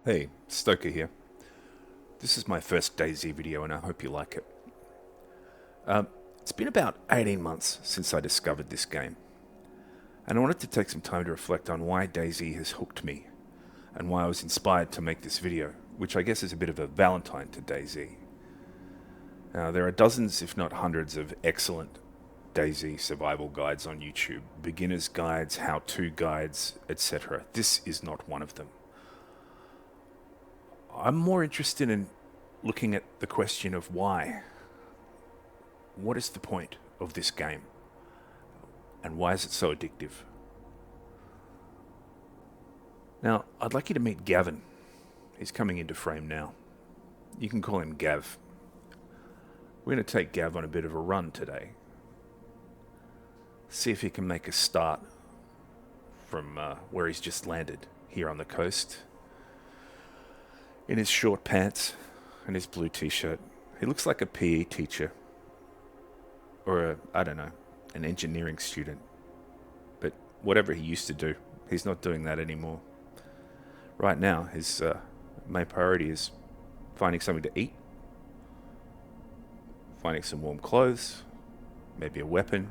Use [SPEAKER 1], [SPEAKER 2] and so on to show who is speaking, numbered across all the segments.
[SPEAKER 1] Hey, Stoker here. This is my first DayZ video and I hope you like it. It's been about 18 months since I discovered this game. And I wanted to take some time to reflect on why DayZ has hooked me and why I was inspired to make this video, which I guess is a bit of a Valentine to DayZ. Now, there are dozens, if not hundreds, of excellent DayZ survival guides on YouTube. Beginner's guides, how-to guides, etc. This is not one of them. I'm more interested in looking at the question of why. What is the point of this game? And why is it so addictive? Now, I'd like you to meet Gavin. He's coming into frame now. You can call him Gav. We're going to take Gav on a bit of a run today. See if he can make a start from where he's just landed here on the coast. In his short pants and his blue t-shirt. He looks like a PE teacher. Or I don't know, an engineering student. But whatever he used to do, he's not doing that anymore. Right now, his main priority is finding something to eat, finding some warm clothes, maybe a weapon,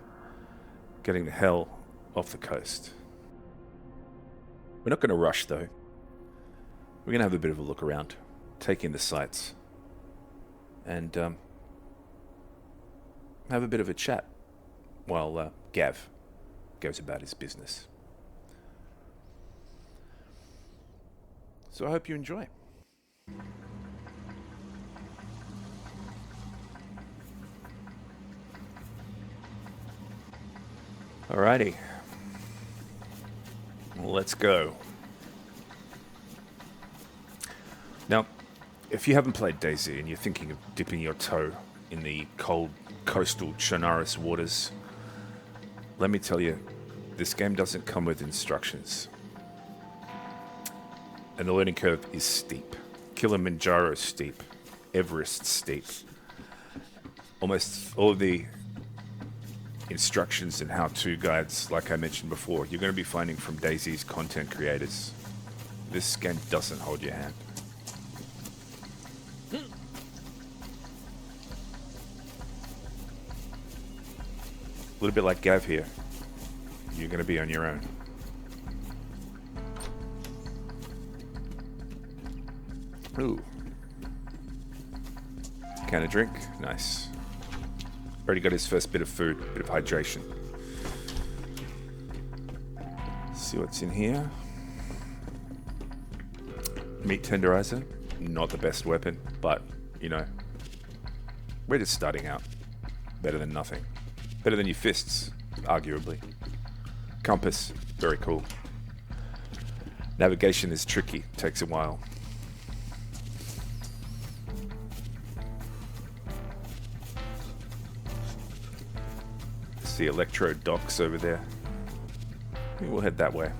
[SPEAKER 1] getting the hell off the coast. We're not going to rush though. We're going to have a bit of a look around, take in the sights, and have a bit of a chat while Gav goes about his business. So I hope you enjoy. Alrighty. Well, let's go. Now, if you haven't played DayZ and you're thinking of dipping your toe in the cold coastal Chernarus waters, let me tell you, this game doesn't come with instructions. And the learning curve is steep. Kilimanjaro steep. Everest steep. Almost all of the instructions and how-to guides, like I mentioned before, you're going to be finding from DayZ's content creators. This game doesn't hold your hand. A little bit like Gav here. You're going to be on your own. Ooh. Can of drink. Nice. Already got his first bit of food, bit of hydration. See what's in here. Meat tenderizer. Not the best weapon, but, you know, we're just starting out. Better than nothing. Better than your fists, arguably. Compass, very cool. Navigation is tricky, takes a while. See electrode docks over there. I think we'll head that way.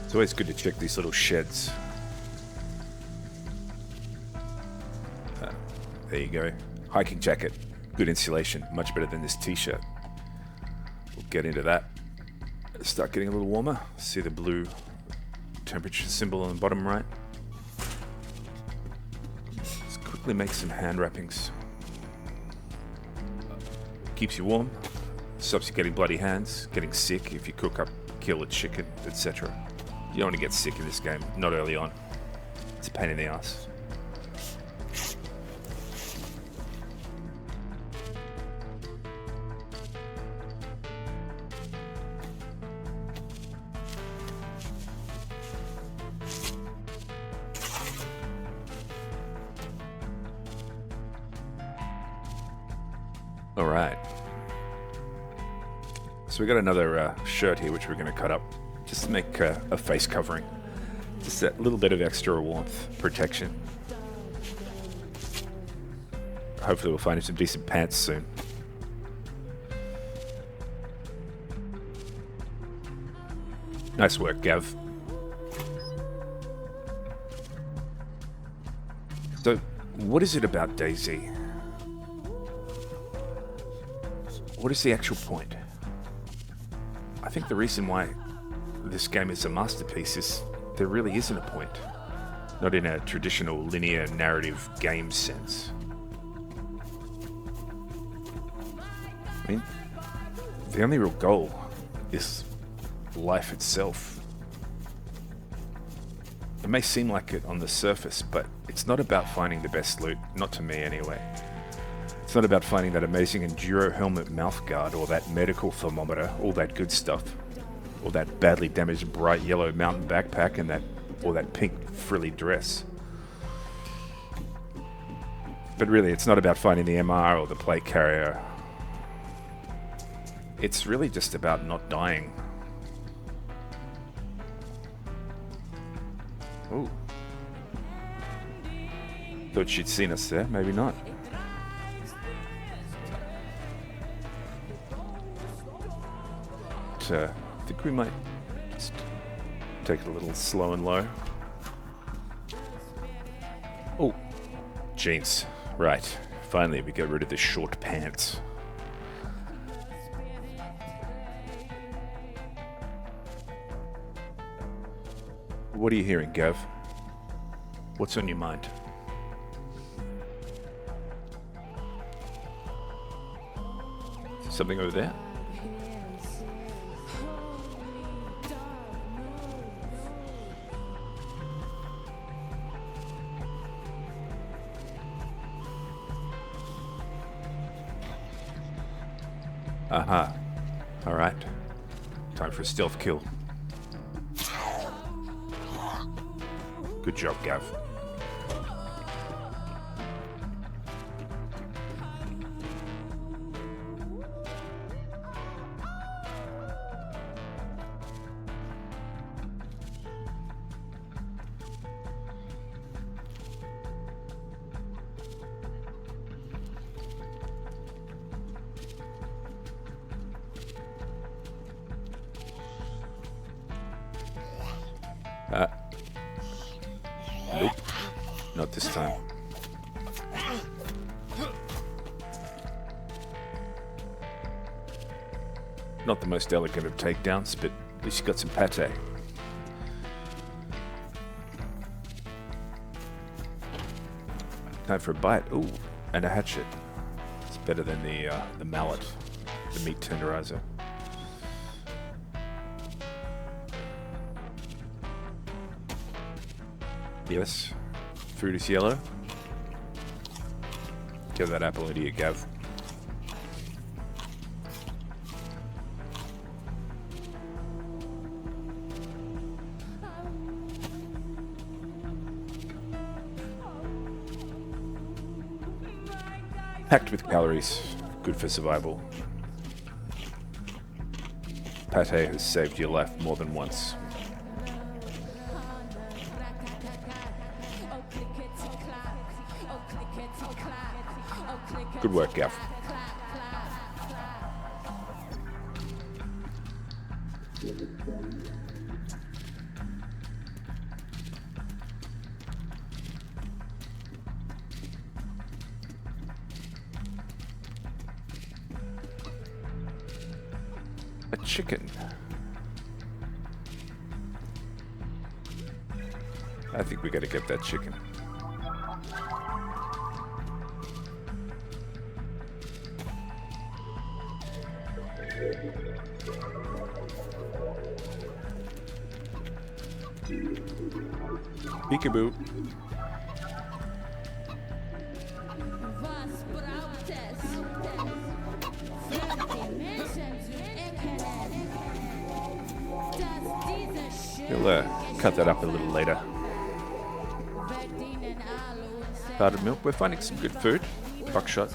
[SPEAKER 1] It's always good to check these little sheds. There you go. Hiking jacket. Good insulation. Much better than this t-shirt. We'll get into that. Start getting a little warmer. See the blue temperature symbol on the bottom right. Let's quickly make some hand wrappings. Keeps you warm. Stops you getting bloody hands. Getting sick if you cook up killer chicken, etc. You don't want to get sick in this game, not early on. It's a pain in the ass. Alright. So we got another shirt here which we're going to cut up. Just to make a face covering. Just a little bit of extra warmth, protection. Hopefully we'll find some decent pants soon. Nice work, Gav. So, what is it about DayZ? what is the actual point? I think the reason why this game is a masterpiece is there really isn't a point. Not in a traditional linear narrative game sense. I mean, the only real goal is life itself. It may seem like it on the surface, but it's not about finding the best loot, not to me anyway. It's not about finding that amazing enduro helmet mouthguard or that medical thermometer, all that good stuff. Or that badly damaged bright yellow mountain backpack and that pink frilly dress. But really, it's not about finding the MR or the plate carrier. It's really just about not dying. Ooh. Thought she'd seen us there, maybe not. But, I think we might just take it a little slow and low. Oh, jeans. Right. Finally, we get rid of the short pants. What are you hearing, Gav? What's on your mind? Something over there? Aha. Alright. Time for a stealth kill. Good job, Gav. Nope. Not this time. Not the most elegant of takedowns, but at least you got some pate. Time for a bite. Ooh, and a hatchet. It's better than the mallet, the meat tenderizer. Yes, food is yellow. Give that apple into you, Gav. Packed with calories, good for survival. Pate has saved your life more than once. Good work, Gav. A chicken. I think we gotta get that chicken. Peekaboo. We'll cut that up a little later. Powdered milk. We're finding some good food. Buckshot.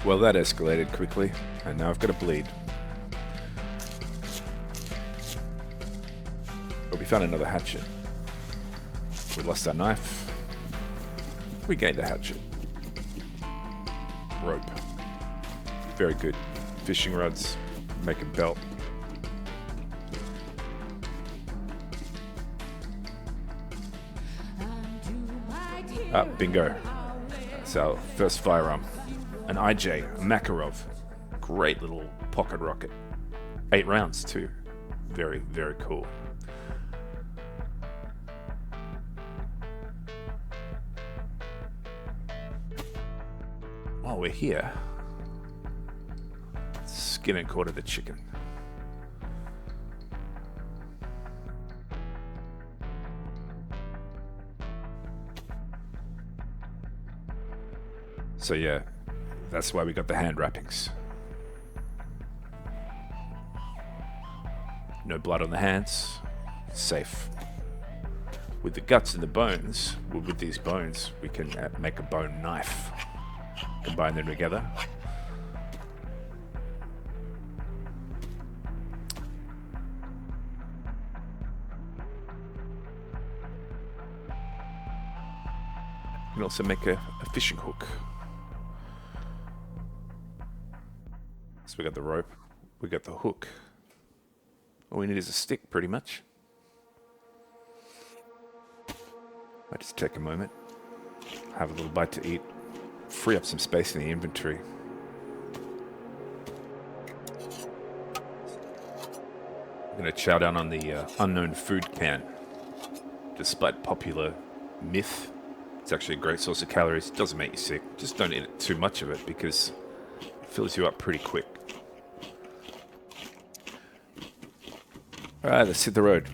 [SPEAKER 1] Well, that escalated quickly, and now I've got to bleed. But we found another hatchet. We lost our knife. We gained a hatchet. Rope. Very good. Fishing rods. Make a belt. Ah, bingo. That's our first firearm. An IJ, a Makarov. Great little pocket rocket. 8 rounds too. Very, very cool. While we're here, skin and quarter the chicken. So yeah, that's why we got the hand wrappings. No blood on the hands. Safe. With the guts and the bones, with these bones, we can make a bone knife. Combine them together. You can also make a fishing hook. So we got the rope, we got the hook. All we need is a stick, pretty much. I just take a moment, have a little bite to eat, free up some space in the inventory. I'm going to chow down on the unknown food can. Despite popular myth, it's actually a great source of calories. It doesn't make you sick. Just don't eat too much of it because it fills you up pretty quick. Alright, let's hit the road.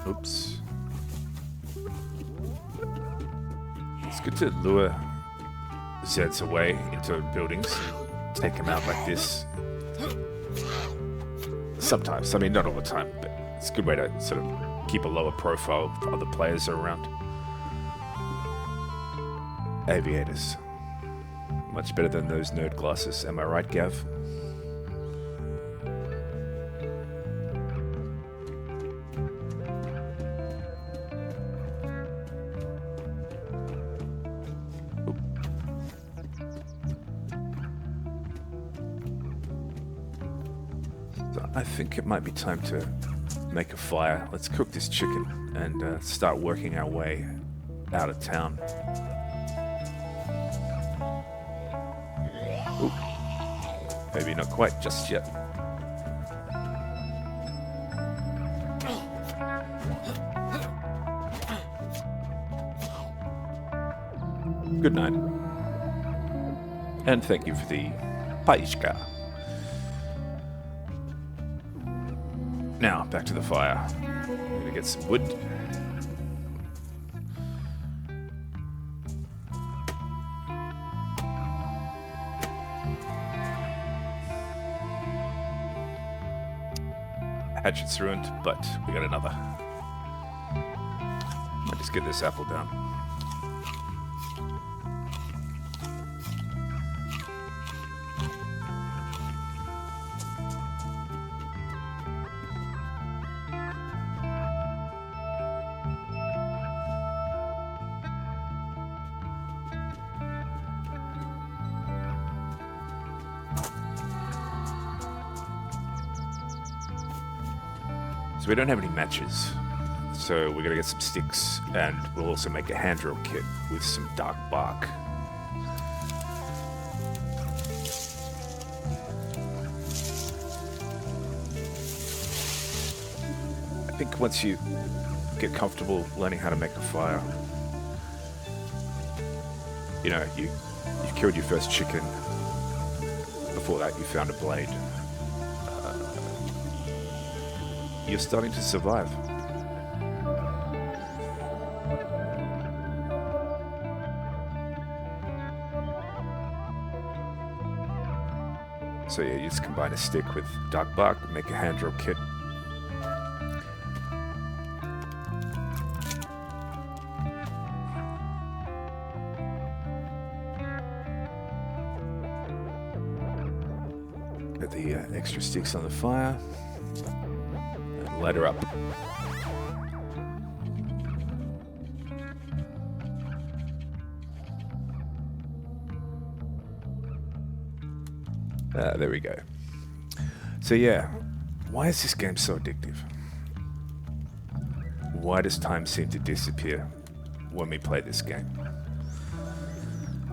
[SPEAKER 1] Oops. It's good to lure Zeds away into buildings, take them out like this. Sometimes, I mean not all the time, but it's a good way to sort of keep a lower profile if other players are around. Aviators. Much better than those nerd glasses, am I right, Gav? I think it might be time to make a fire. Let's cook this chicken and start working our way out of town. Ooh. Maybe not quite just yet. Good night. And thank you for the paishka. Now, back to the fire. I'm gonna get some wood. Hatchet's ruined, but we got another. Might just get this apple down. So we don't have any matches. So we're going to get some sticks, and we'll also make a hand drill kit with some dark bark. I think once you get comfortable learning how to make a fire, you know, you've killed your first chicken. Before that, you found a blade. You're starting to survive. So yeah, you just combine a stick with dark bark, make a hand drill kit. Put the extra sticks on the fire and light her up. There we go. So yeah, why is this game so addictive? Why does time seem to disappear when we play this game?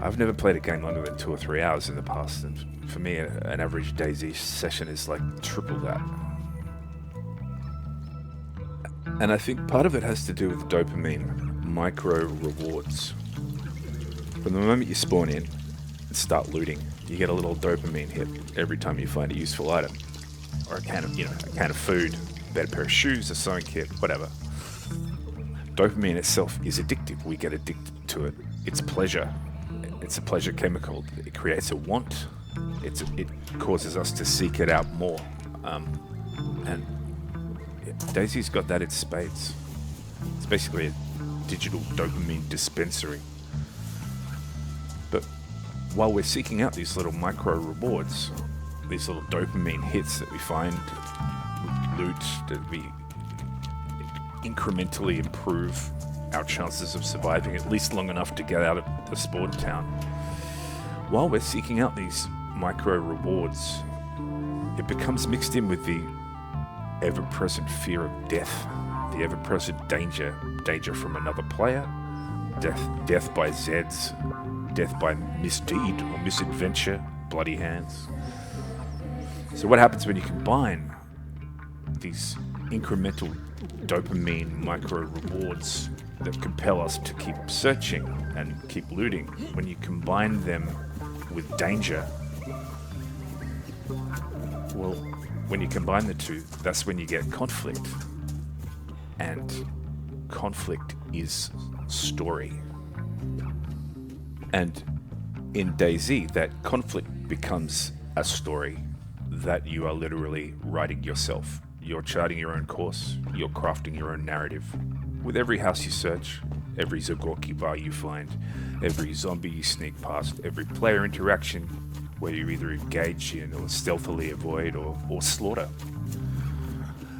[SPEAKER 1] I've never played a game longer than 2 or 3 hours in the past, and for me an average DayZ session is like triple that. And I think part of it has to do with dopamine micro rewards. From the moment you spawn in and start looting, you get a little dopamine hit every time you find a useful item, or a can of food, a better pair of shoes, a sewing kit, whatever. Dopamine itself is addictive. We get addicted to it. It's pleasure. It's a pleasure chemical. It creates a want. It causes us to seek it out more. And DayZ's got that in spades. It's basically a digital dopamine dispensary. But while we're seeking out these little micro rewards, these little dopamine hits that we find with loot, that we incrementally improve our chances of surviving at least long enough to get out of the spawn town. While we're seeking out these micro rewards, it becomes mixed in with the ever-present fear of death, the ever-present danger from another player, death by Zeds, death by misdeed or misadventure, bloody hands. So what happens when you combine these incremental dopamine micro rewards that compel us to keep searching and keep looting, when you combine them with danger, well, when you combine the two, that's when you get conflict. And conflict is story. And in DayZ, that conflict becomes a story that you are literally writing yourself. You're charting your own course, you're crafting your own narrative. With every house you search, every Zagorki bar you find, every zombie you sneak past, every player interaction where you either engage in or stealthily avoid or slaughter.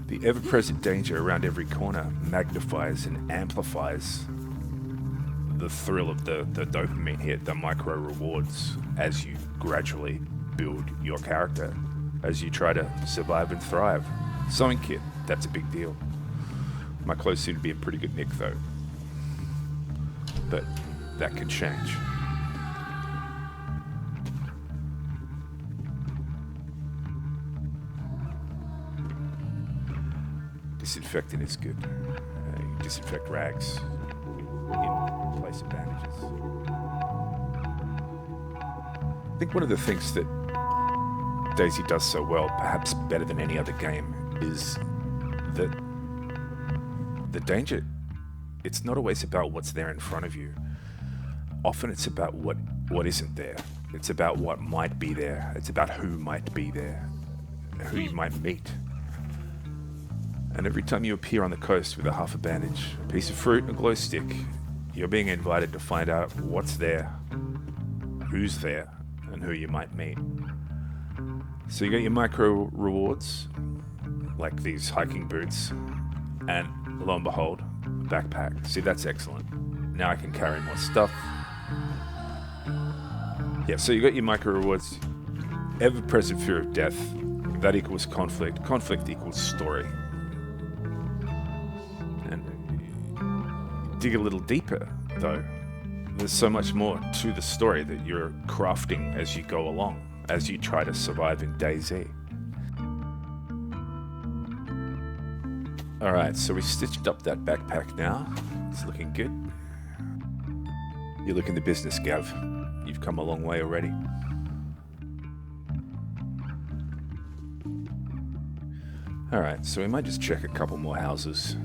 [SPEAKER 1] The ever-present danger around every corner magnifies and amplifies the thrill of the dopamine hit, the micro rewards, as you gradually build your character, as you try to survive and thrive. Sewing kit, that's a big deal. My clothes seem to be in pretty good nick though. But that can change. Disinfectant is good. You disinfect rags in place of bandages. I think one of the things that DayZ does so well, perhaps better than any other game, is that the danger, it's not always about what's there in front of you. Often it's about what isn't there. It's about what might be there. It's about who might be there, who you might meet. And every time you appear on the coast with a half a bandage, a piece of fruit, a glow stick, you're being invited to find out what's there, who's there, and who you might meet. So you got your micro rewards, like these hiking boots, and lo and behold, a backpack. See, that's excellent. Now I can carry more stuff. Yeah, so you got your micro rewards, ever-present fear of death, that equals conflict. Conflict equals story. dig a little deeper, though, there's so much more to the story that you're crafting as you go along, as you try to survive in DayZ. Alright, so we stitched up that backpack now. It's looking good. You're looking the business, Gav. You've come a long way already. Alright, so we might just check a couple more houses.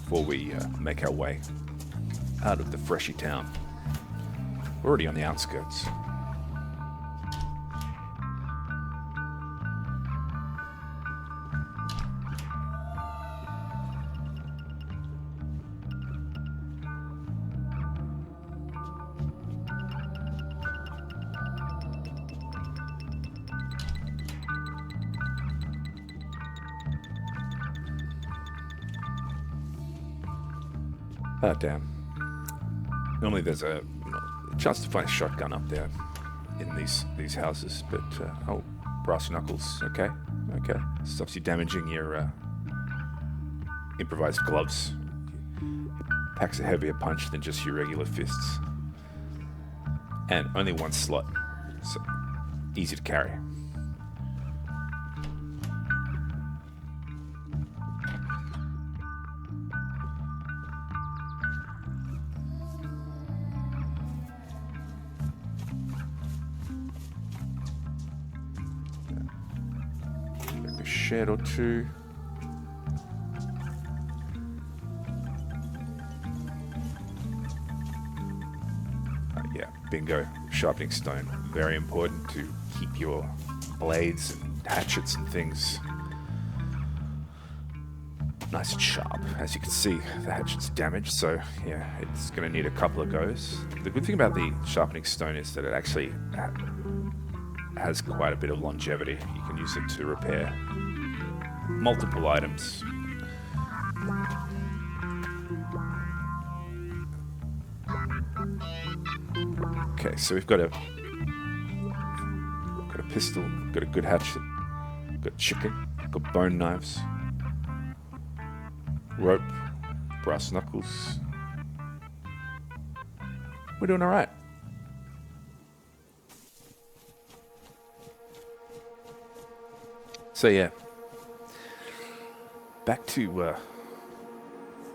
[SPEAKER 1] Before we make our way out of the freshy town. We're already on the outskirts. Oh, damn. Normally there's a chance to find a shotgun up there in these houses, but, oh, brass knuckles, okay, okay. Stops you damaging your improvised gloves. Packs a heavier punch than just your regular fists. And only one slot, so easy to carry. Shed or two. Yeah, bingo. Sharpening stone. Very important to keep your blades and hatchets and things nice and sharp. As you can see, the hatchet's damaged, so yeah, it's going to need a couple of goes. The good thing about the sharpening stone is that it actually has quite a bit of longevity. You can use it to repair multiple items. Okay, so we've got a pistol, got a good hatchet, got chicken, got bone knives, rope, brass knuckles. We're doing all right. So yeah, back to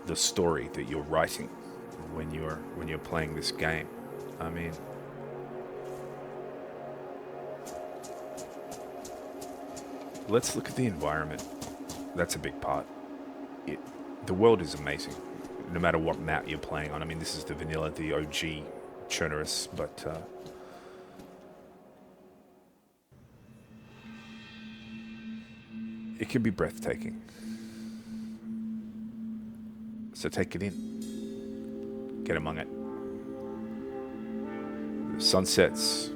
[SPEAKER 1] the story that you're writing when you're playing this game. I mean, let's look at the environment. That's a big part. The world is amazing, no matter what map you're playing on. I mean, this is the vanilla, the OG Chernarus, but it can be breathtaking. So take it in. Get among it. The sunsets,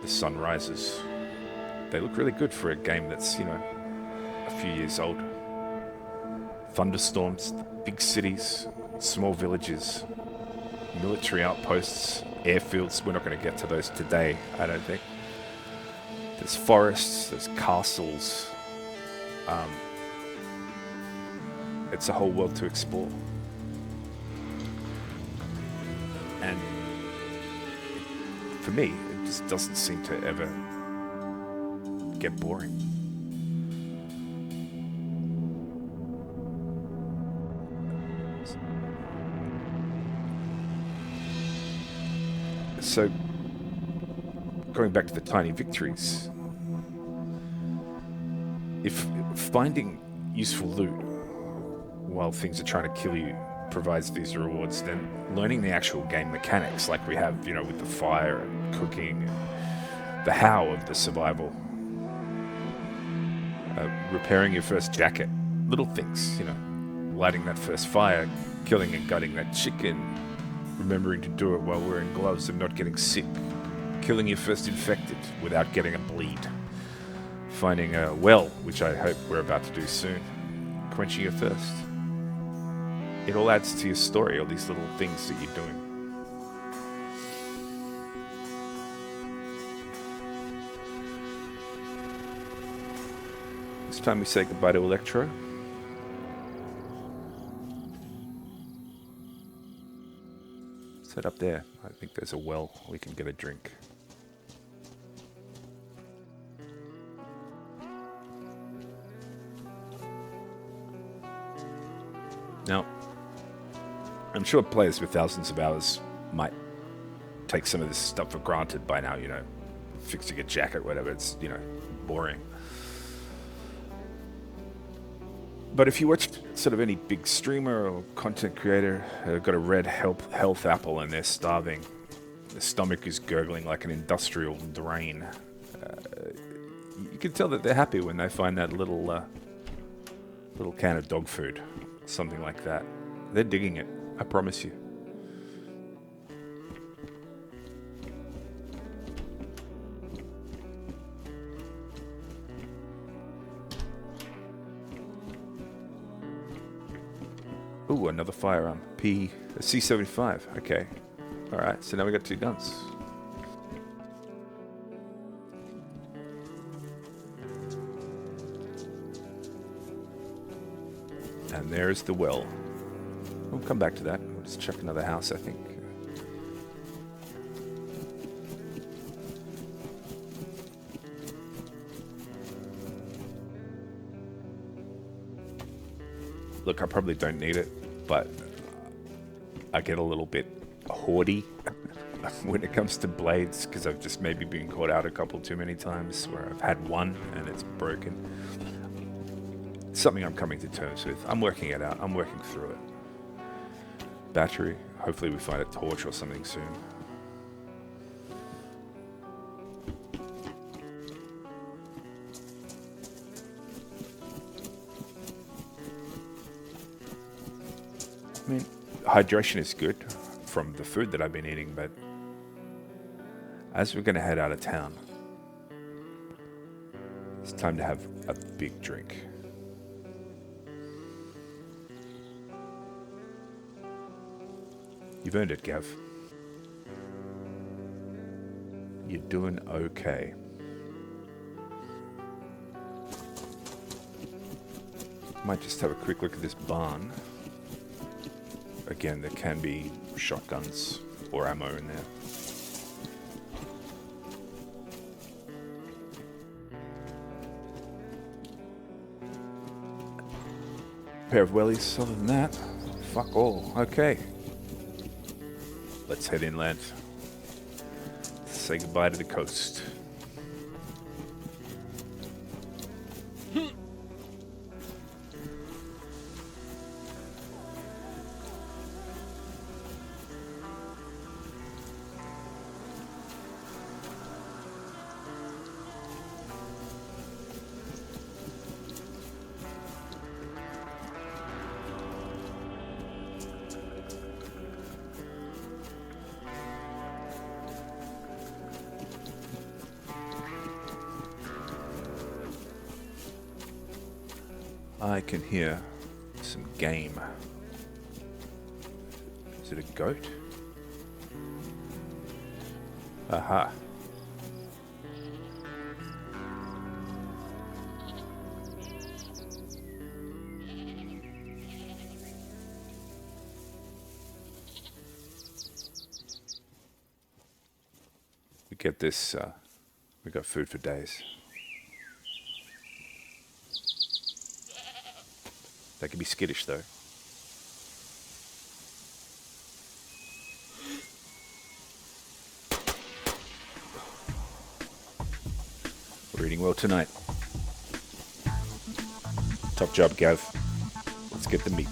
[SPEAKER 1] the sunrises, they look really good for a game that's, you know, a few years old. Thunderstorms, big cities, small villages, military outposts, airfields. We're not going to get to those today, I don't think. There's forests, there's castles. It's a whole world to explore. And for me, it just doesn't seem to ever get boring. So, going back to the tiny victories, if finding useful loot while things are trying to kill you provides these rewards, then learning the actual game mechanics, like we have, you know, with the fire and cooking, and the how of the survival, repairing your first jacket, little things, you know, lighting that first fire, killing and gutting that chicken, remembering to do it while wearing gloves and not getting sick, killing your first infected without getting a bleed, finding a well, which I hope we're about to do soon, quenching your thirst. It all adds to your story, all these little things that you're doing. It's time we say goodbye to Electro. Set up there. I think there's a well. We can get a drink. Now, I'm sure players with thousands of hours might take some of this stuff for granted by now, you know, fixing a jacket, whatever, it's, you know, boring. But if you watch sort of any big streamer or content creator who've got a red health apple and they're starving, their stomach is gurgling like an industrial drain, you can tell that they're happy when they find that little can of dog food, something like that. They're digging it, I promise you. Ooh, another firearm. A C75. Okay. Alright, so now we got 2 guns. And there's the well. We'll come back to that. We'll just check another house, I think. Look, I probably don't need it, but I get a little bit hoardy when it comes to blades, because I've just maybe been caught out a couple too many times where I've had one and it's broken. It's something I'm coming to terms with. I'm working it out. I'm working through it. Battery. Hopefully we find a torch or something soon. I mean, hydration is good from the food that I've been eating, but as we're going to head out of town, it's time to have a big drink. You've earned it, Gav. You're doing okay. Might just have a quick look at this barn. Again, there can be shotguns or ammo in there. Pair of wellies, other than that, fuck all. Okay. Let's head inland. Say goodbye to the coast. I can hear some game. Is it a goat? Aha. We get this, we got food for days. They can be skittish, though. We're eating well tonight. Top job, Gav. Let's get the meat.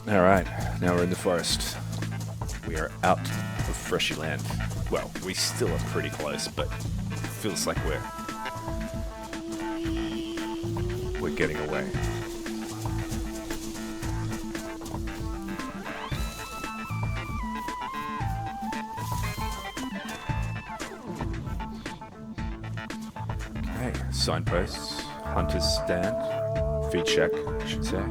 [SPEAKER 1] Alright, now we're in the forest. We are out of freshy land. Well, we still are pretty close, but it feels like we're getting away. Okay, signposts, hunter's stand, feed shack, I should say.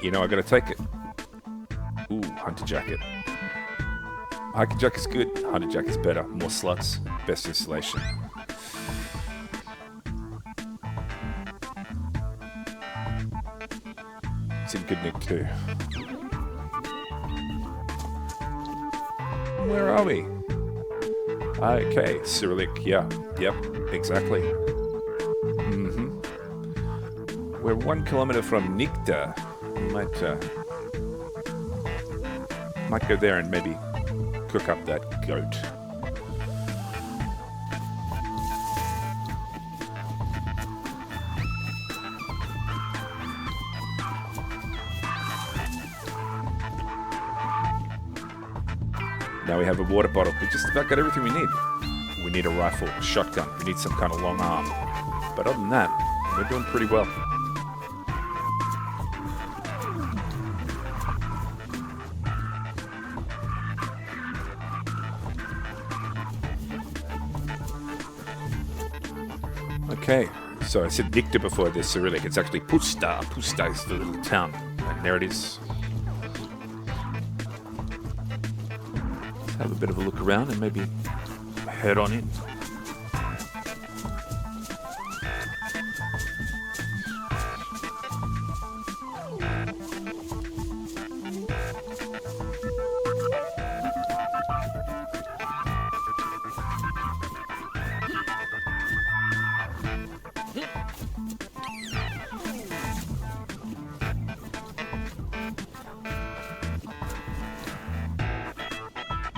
[SPEAKER 1] You know, I gotta take it. Ooh, hunter jacket. Hiker jacket's good, hunter jacket's better. More slots, best installation. It's in good nick too. Where are we? Okay, Cyrillic, yeah, yep, exactly. We're 1 kilometer from Nikta. Might go there and maybe cook up that goat. Now we have a water bottle. We just about got everything we need. We need a rifle, a shotgun. We need some kind of long arm. But other than that, we're doing pretty well. Okay, so I said Nikta before this Cyrillic. It's actually Pusta. Pusta is the little town. And there it is. Let's have a bit of a look around and maybe head on in.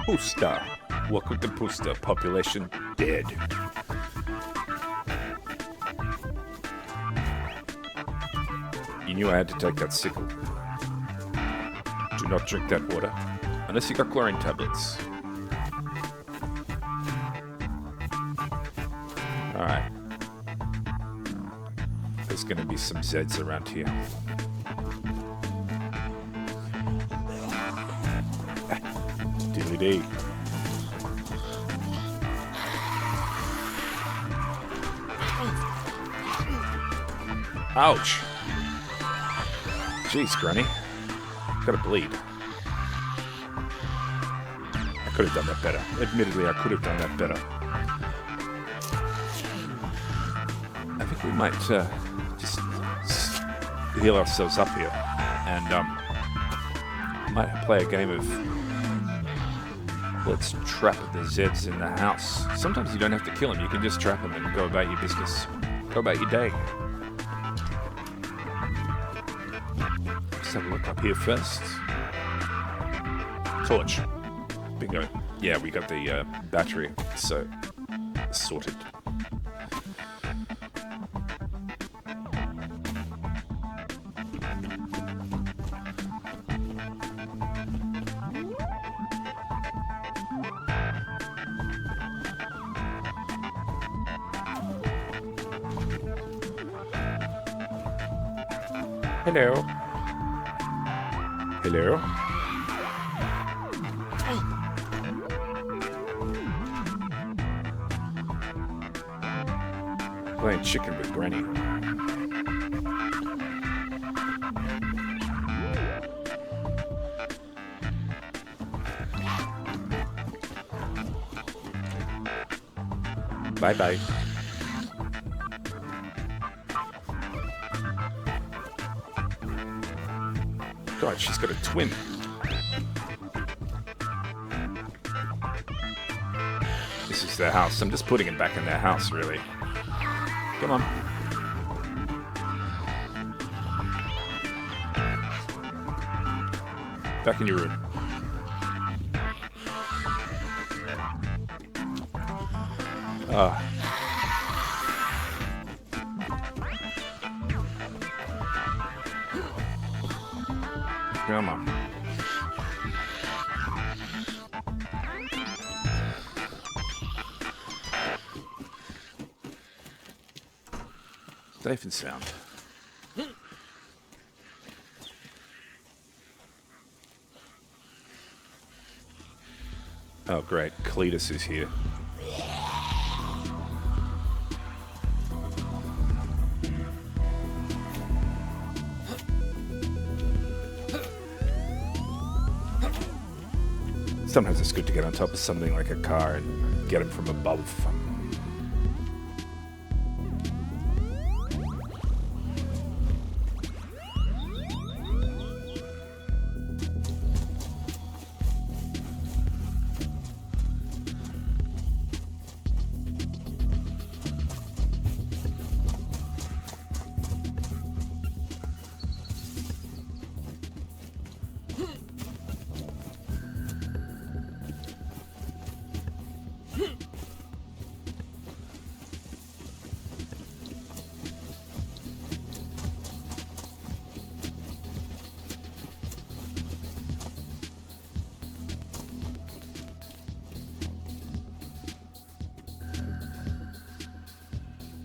[SPEAKER 1] Pusta. Welcome to Pusta. Population dead. You knew I had to take that sickle. Do not drink that water unless you got chlorine tablets. Alright. There's gonna be some Zeds around here. Diddly-dee. Ouch! Jeez, Granny. Gotta bleed. I could have done that better. Admittedly, I could have done that better. I think we might just heal ourselves up here and might play a game of let's trap the Zeds in the house. Sometimes you don't have to kill them. You can just trap them and go about your business. Go about your day. Let's have a look up here first. Torch. Bingo. Yeah, we got the battery, so sorted. Hello. Hello. Playing chicken with Granny. Bye-bye. God, she's got a twin. This is their house. I'm just putting it back in their house, really. Come on. Back in your room. Come on. Safe and sound. Oh great, Cletus is here. Sometimes it's good to get on top of something like a car and get him from above.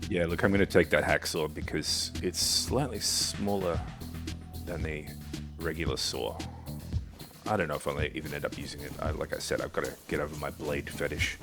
[SPEAKER 1] Yeah, look, I'm going to take that hacksaw because it's slightly smaller than the regular saw. I don't know if I'll even end up using it. Like I said, I've got to get over my blade fetish.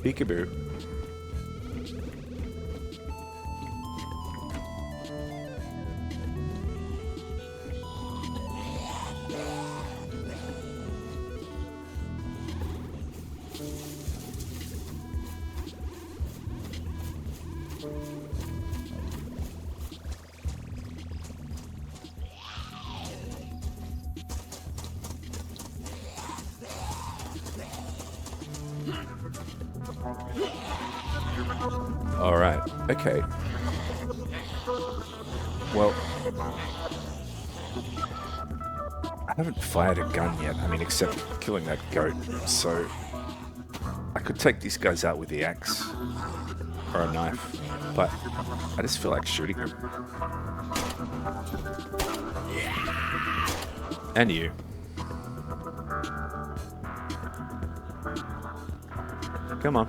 [SPEAKER 1] Peekaboo. All right. Okay. Well, I haven't fired a gun yet. I mean, except killing that goat. So I could take these guys out with the axe or a knife, but I just feel like shooting them. And you. Come on.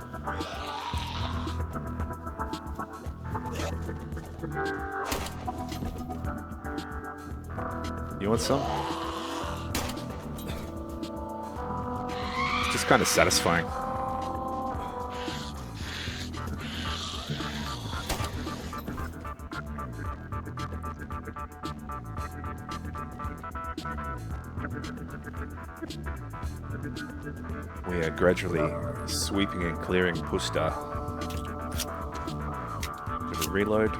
[SPEAKER 1] You want some? It's just kind of satisfying. We are gradually sweeping and clearing Pusta. Gonna reload.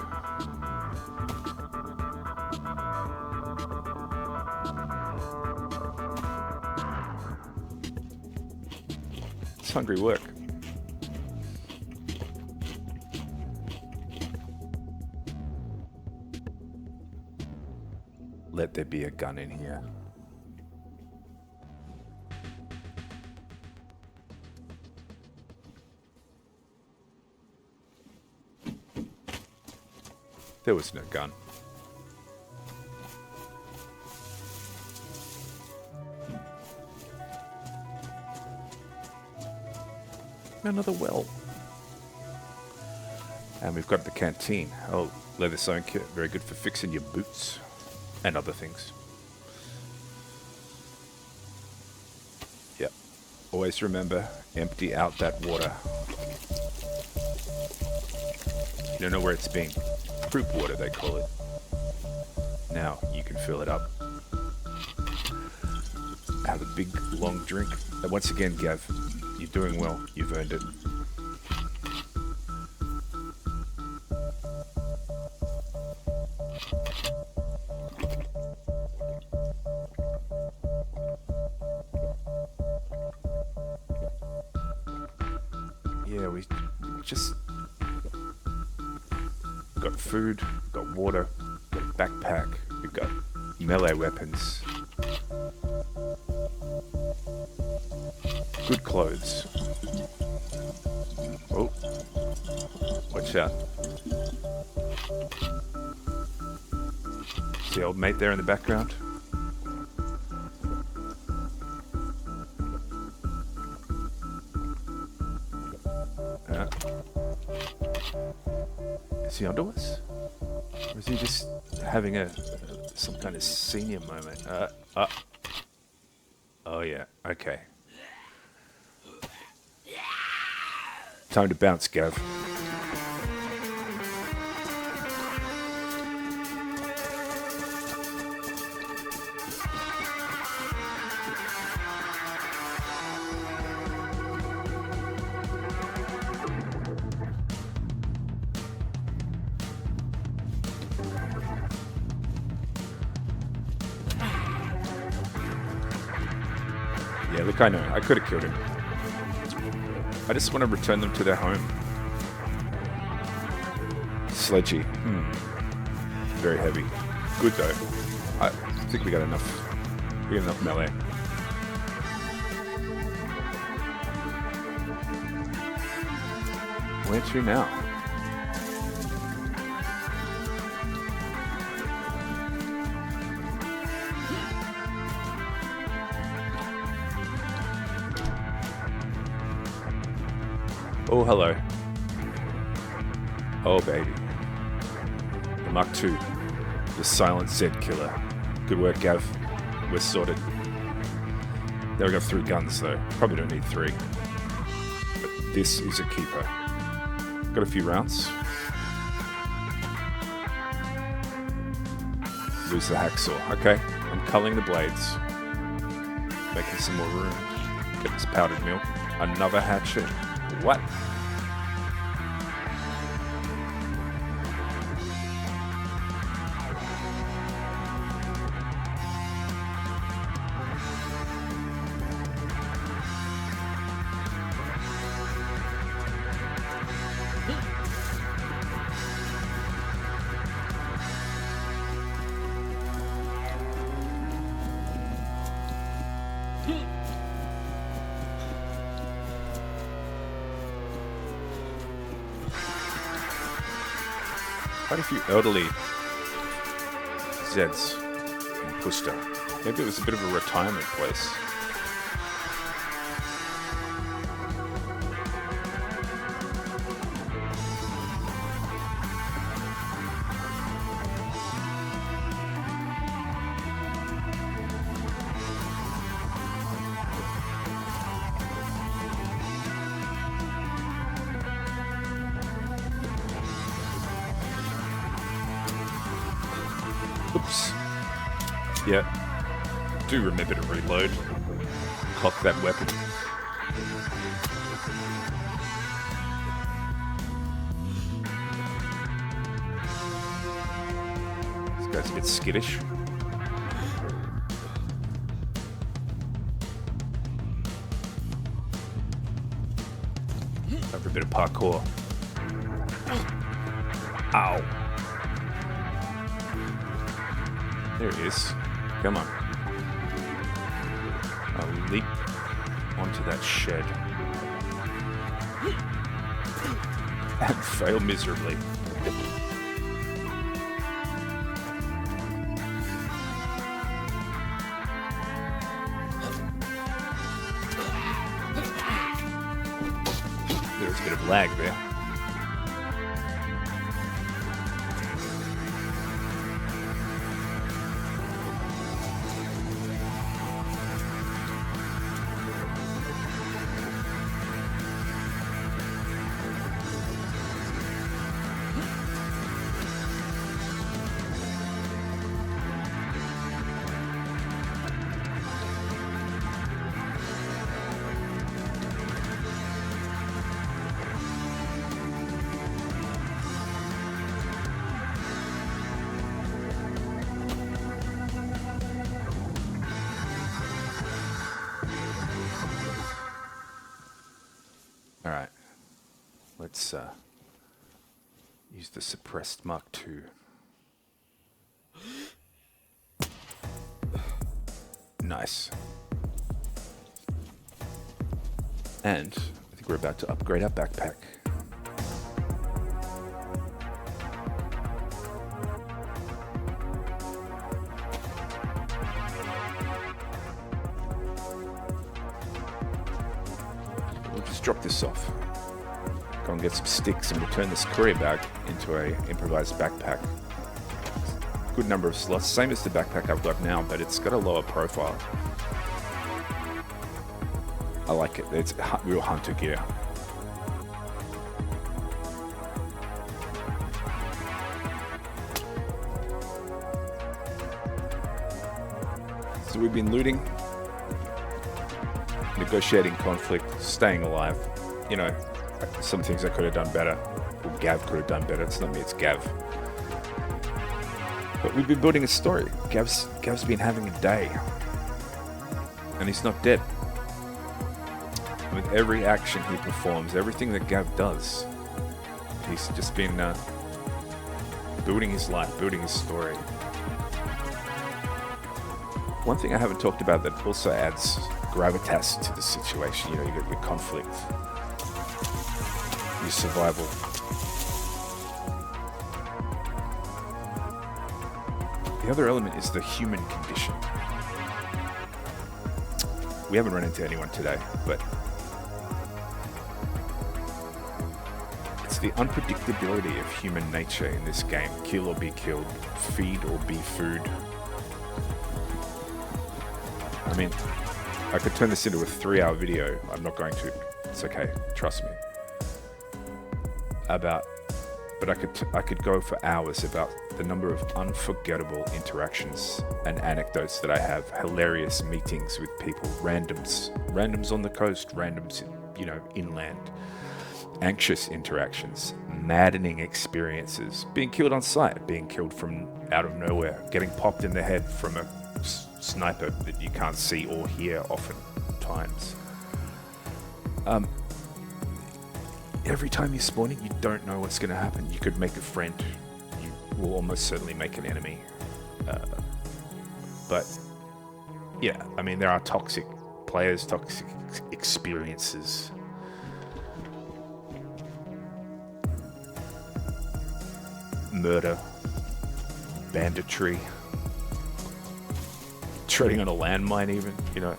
[SPEAKER 1] It's hungry work. Let there be a gun in here. There was no gun. Another well. And we've got the canteen. Oh, leather sewing kit. Very good for fixing your boots and other things. Yep. Always remember, empty out that water. You don't know where it's been. Fruit water, they call it. Now you can fill it up. Have a big, long drink. And once again, Gav, you're doing well. You've earned it. Yeah, we just got food, got water, got a backpack, we've got melee weapons, good clothes. Oh, watch out. See old mate there in the background? Is he onto us? Or is he just having some kind of senior moment? Oh yeah, okay. Time to bounce, Gav. Yeah, look, I know. I could have killed him. I just want to return them to their home. Sledgy. Very heavy. Good, though. I think we got enough. We got enough melee. Where to now? Oh, hello. Oh, baby. The Mark II. The Silent Z Killer. Good work, Gav. We're sorted. There we go, 3 guns, though. Probably don't need 3. But this is a keeper. Got a few rounds. Lose the hacksaw. Okay, I'm culling the blades. Making some more room. Get this powdered milk. Another hatchet. What? Quite a few elderly Zeds in Pusta. Maybe it was a bit of a retirement place. Oops. Yeah. Do remember to reload. Cock that weapon. Guy's a bit skittish. Over a bit of parkour. Ow. There it is. Come on. I'll leap onto that shed. And fail miserably. There's a bit of lag there. All right, let's use the suppressed Mark II. Nice. And I think we're about to upgrade our backpack. Drop this off. Go and get some sticks and we'll turn this courier bag into a improvised backpack. Good number of slots, same as the backpack I've got now, but it's got a lower profile. I like it. It's real hunter gear. So we've been looting, negotiating conflict, staying alive. You know, some things I could have done better, or Gav could have done better. It's not me, it's Gav. But we've been building a story. Gav's been having a day, and he's not dead. With every action he performs, everything that Gav does, he's just been building his life, building his story. One thing I haven't talked about that also adds gravitas to the situation, you know, you got your conflict, your survival. The other element is the human condition. We haven't run into anyone today, but it's the unpredictability of human nature in this game. Kill or be killed, feed or be food. I mean, I could turn this into a 3-hour video. I'm not going to. It's okay. Trust me. But I could go for hours about the number of unforgettable interactions and anecdotes that I have. Hilarious meetings with people, randoms on the coast, randoms, you know, inland. Anxious interactions, maddening experiences, being killed on sight, being killed from out of nowhere, getting popped in the head from a sniper that you can't see or hear oftentimes. Every time you're spawning, you don't know what's going to happen. You could make a friend. You will almost certainly make an enemy. But yeah, I mean, there are toxic players, toxic experiences. Murder, banditry, treading on a landmine even, you know,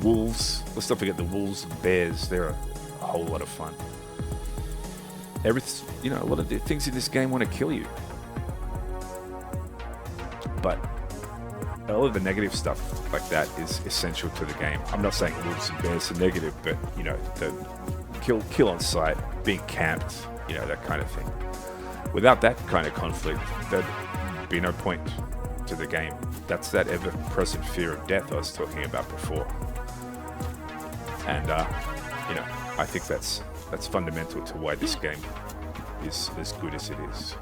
[SPEAKER 1] wolves. Let's not forget the wolves and bears. They're a whole lot of fun. Everything, you know, a lot of the things in this game want to kill you. But all of the negative stuff like that is essential to the game. I'm not saying wolves and bears are negative, but, you know, the kill on sight, being camped, you know, that kind of thing. Without that kind of conflict, there'd be no point to the game. That's that ever-present fear of death I was talking about before. And, you know, I think that's fundamental to why this game is as good as it is.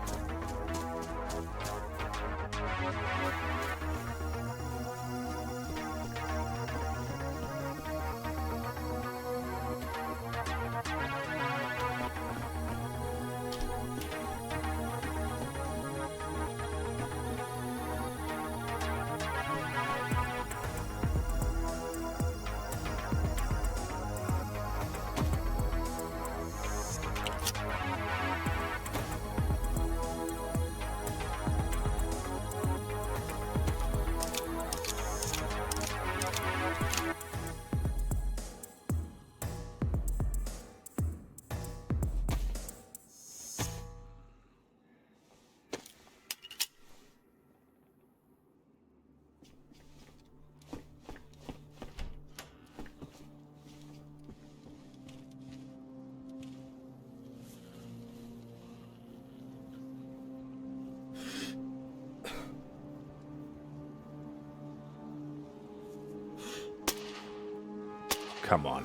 [SPEAKER 1] Come on.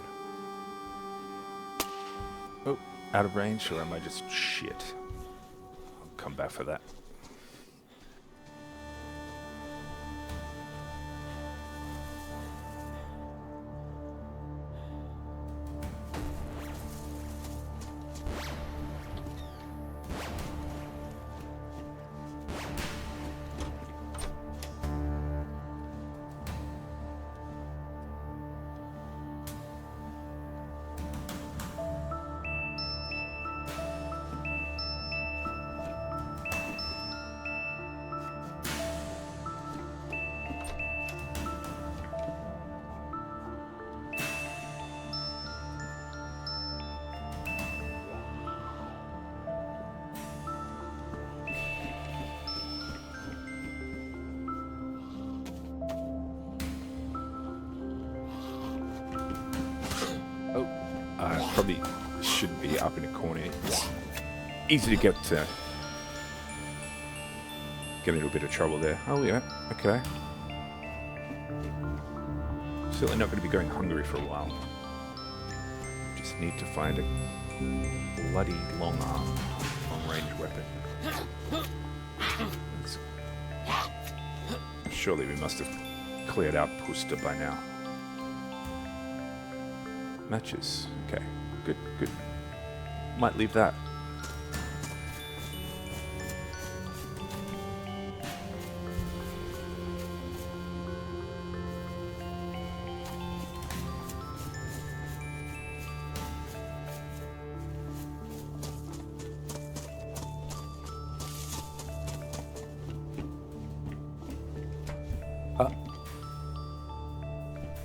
[SPEAKER 1] Oh, out of range, or am I just shit? I'll come back for that. Probably shouldn't be up in a corner. It's easy to get into a bit of trouble there. Oh yeah, okay. Certainly not going to be going hungry for a while. Just need to find a bloody long arm, long range weapon. Surely we must have cleared out Pusta by now. Matches. Okay. Good, good. Might leave that.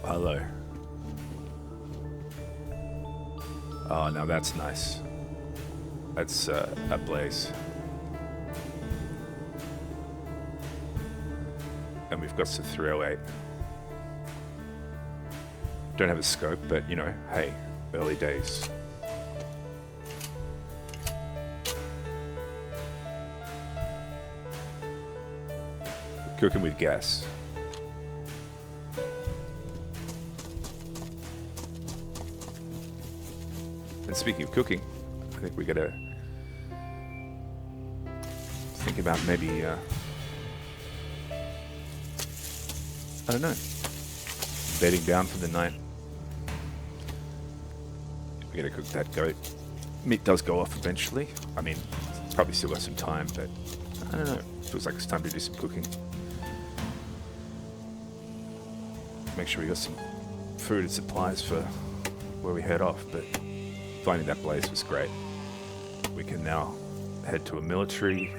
[SPEAKER 1] Hello. Oh, now that's nice. That's a blaze. And we've got the 308. Don't have a scope, but you know, hey, early days. Cooking with gas. And speaking of cooking, I think we gotta think about maybe, I don't know, bedding down for the night. We gotta cook that goat. Meat does go off eventually. I mean, probably still got some time, but I don't know. Feels like it's time to do some cooking. Make sure we got some food and supplies for where we head off, but finding that blaze was great. We can now head to a military.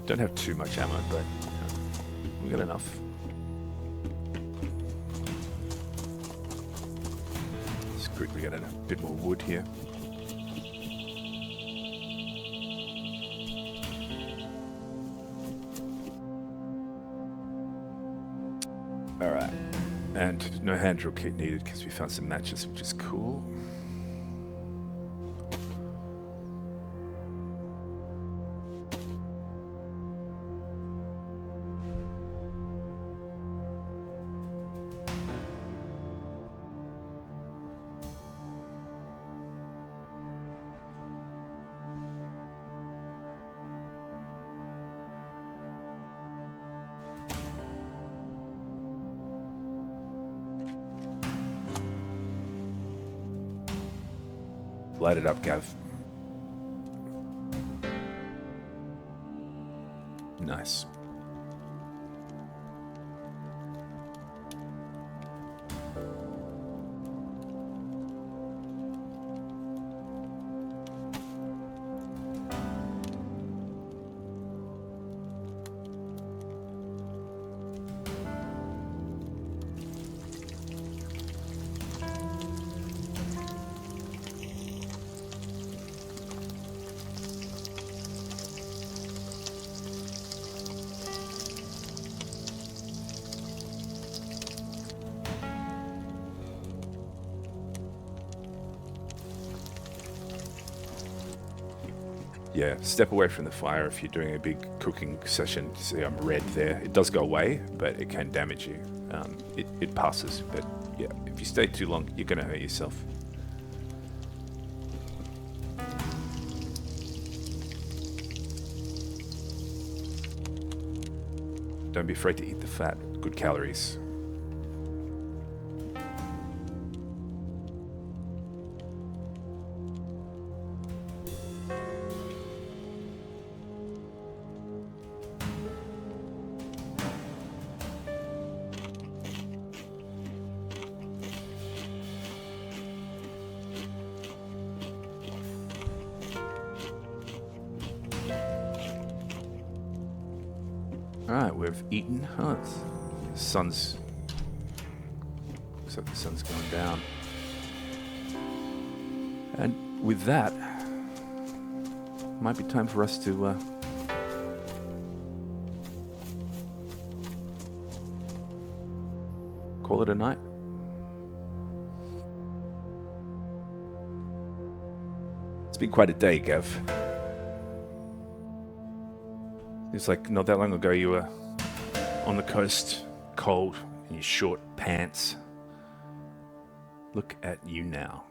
[SPEAKER 1] Don't have too much ammo, but we got enough. Let's quickly get a bit more wood here. Alright, and no hand drill kit needed because we found some matches, which is cool. Light it up, Gav. Nice. Yeah, step away from the fire if you're doing a big cooking session. See, I'm red there. It does go away, but it can damage you. It passes, but yeah, if you stay too long, you're going to hurt yourself. Don't be afraid to eat the fat. Good calories. Alright, we've eaten. Oh, the sun's... looks like the sun's going down. And with that, might be time for us to call it a night. It's been quite a day, Gav. It's like not that long ago you were on the coast, cold, in your short pants. Look at you now.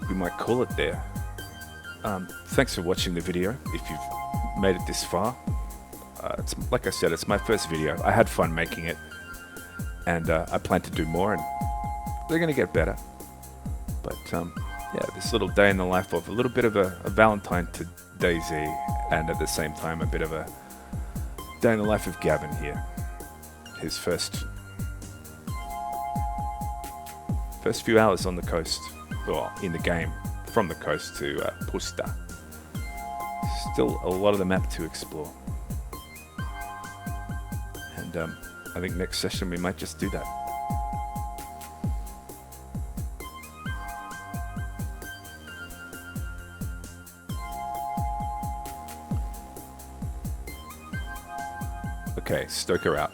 [SPEAKER 1] We might call it there. Thanks for watching the video, if you've made it this far. It's, like I said, it's my first video. I had fun making it, and I plan to do more, and they're going to get better. But yeah, this little day in the life of a little bit of a Valentine to DayZ, and at the same time a bit of a day in the life of Gavin here. His first few hours on the coast, or in the game, from the coast to Pusta. Still a lot of the map to explore. And I think next session we might just do that. Okay, Stoker out.